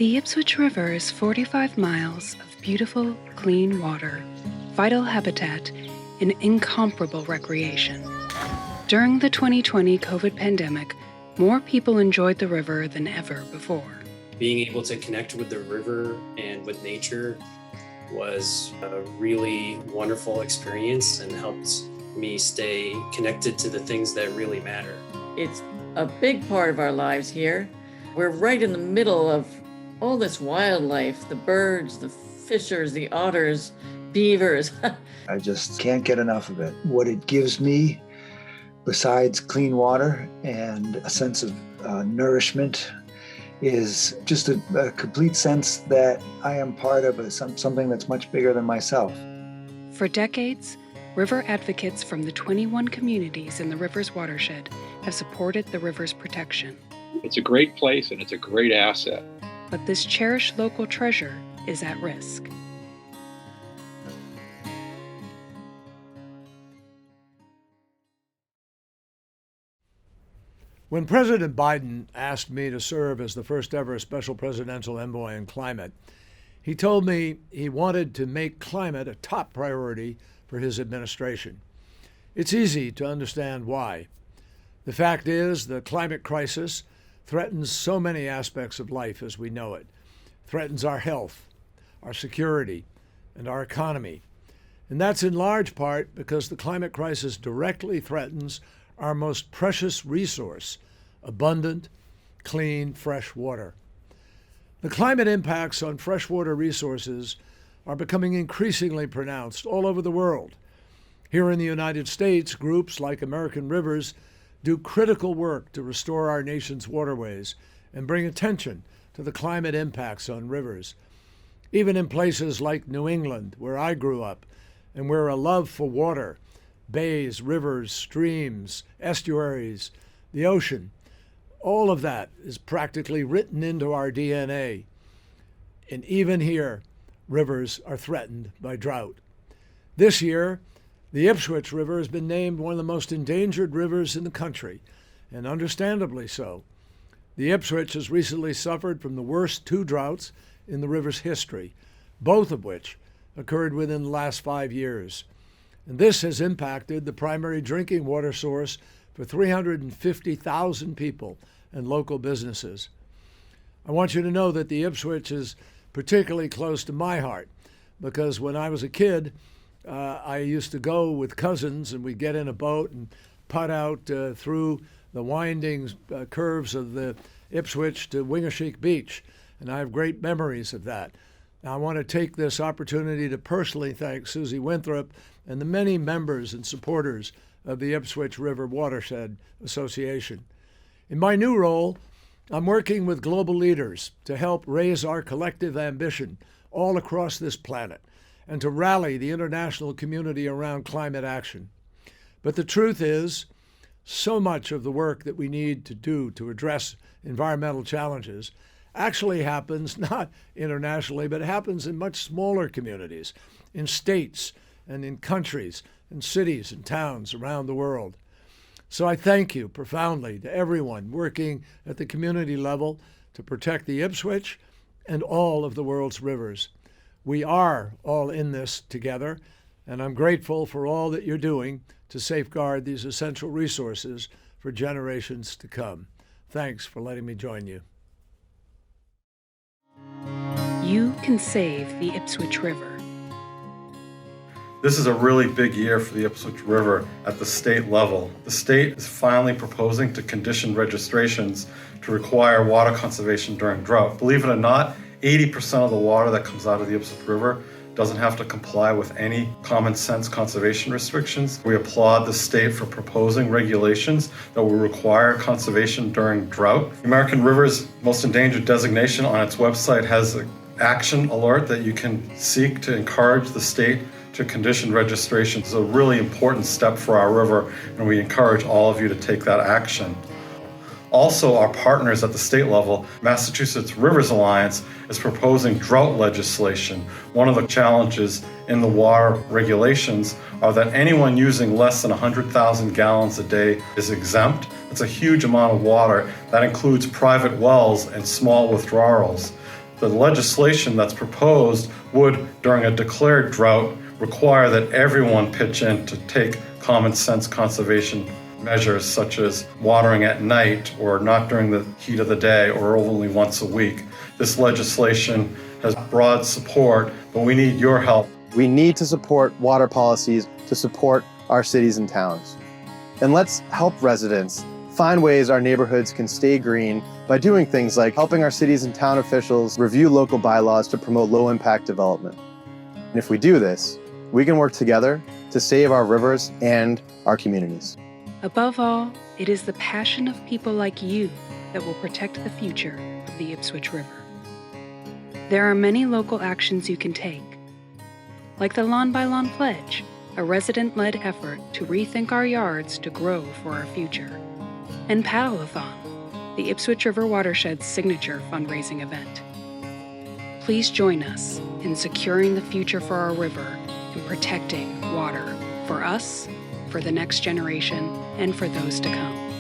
The Ipswich River is 45 miles of beautiful, clean water, vital habitat, and incomparable recreation. During the 2020 COVID pandemic, more people enjoyed the river than ever before. Being able to connect with the river and with nature was a really wonderful experience and helped me stay connected to the things that really matter. It's a big part of our lives here. We're right in the middle of all this wildlife, the birds, the fishers, the otters, beavers. I just can't get enough of it. What it gives me, besides clean water and a sense of nourishment, is just a complete sense that I am part of something that's much bigger than myself. For decades, river advocates from the 21 communities in the river's watershed have supported the river's protection. It's a great place and it's a great asset. But this cherished local treasure is at risk. When President Biden asked me to serve as the first ever special presidential envoy on climate, he told me he wanted to make climate a top priority for his administration. It's easy to understand why. The fact is, the climate crisis threatens so many aspects of life as we know it. It threatens our health, our security, and our economy. And that's in large part because the climate crisis directly threatens our most precious resource, abundant, clean, fresh water. The climate impacts on freshwater resources are becoming increasingly pronounced all over the world. Here in the United States, groups like American Rivers do critical work to restore our nation's waterways and bring attention to the climate impacts on rivers. Even in places like New England, where I grew up, and where a love for water, bays, rivers, streams, estuaries, the ocean, all of that is practically written into our DNA. And even here, rivers are threatened by drought. This year, the Ipswich River has been named one of the most endangered rivers in the country, and understandably so. The Ipswich has recently suffered from the worst 2 droughts in the river's history, both of which occurred within the last 5 years. And this has impacted the primary drinking water source for 350,000 people and local businesses. I want you to know that the Ipswich is particularly close to my heart, because when I was a kid, I used to go with cousins and we'd get in a boat and putt out through the winding curves of the Ipswich to Wingashiek Beach, and I have great memories of that. Now, I want to take this opportunity to personally thank Susie Winthrop and the many members and supporters of the Ipswich River Watershed Association. In my new role, I'm working with global leaders to help raise our collective ambition all across this planet and to rally the international community around climate action. But the truth is, so much of the work that we need to do to address environmental challenges actually happens not internationally, but happens in much smaller communities, in states and in countries and cities and towns around the world. So I thank you profoundly to everyone working at the community level to protect the Ipswich and all of the world's rivers. We are all in this together, and I'm grateful for all that you're doing to safeguard these essential resources for generations to come. Thanks for letting me join you. You can save the Ipswich River. This is a really big year for the Ipswich River at the state level. The state is finally proposing to condition registrations to require water conservation during drought. Believe it or not, 80% of the water that comes out of the Ipswich River doesn't have to comply with any common sense conservation restrictions. We applaud the state for proposing regulations that will require conservation during drought. The American River's Most Endangered designation on its website has an action alert that you can seek to encourage the state to condition registration. It's a really important step for our river, and we encourage all of you to take that action. Also, our partners at the state level, Massachusetts Rivers Alliance, is proposing drought legislation. One of the challenges in the water regulations are that anyone using less than 100,000 gallons a day is exempt. It's a huge amount of water. That includes private wells and small withdrawals. The legislation that's proposed would, during a declared drought, require that everyone pitch in to take common sense conservation measures such as watering at night or not during the heat of the day or only once a week. This legislation has broad support, but we need your help. We need to support water policies to support our cities and towns. And let's help residents find ways our neighborhoods can stay green by doing things like helping our cities and town officials review local bylaws to promote low-impact development. And if we do this, we can work together to save our rivers and our communities. Above all, it is the passion of people like you that will protect the future of the Ipswich River. There are many local actions you can take, like the Lawn by Lawn Pledge, a resident-led effort to rethink our yards to grow for our future, and Paddle-a-thon, the Ipswich River Watershed's signature fundraising event. Please join us in securing the future for our river and protecting water for us, for the next generation, and for those to come.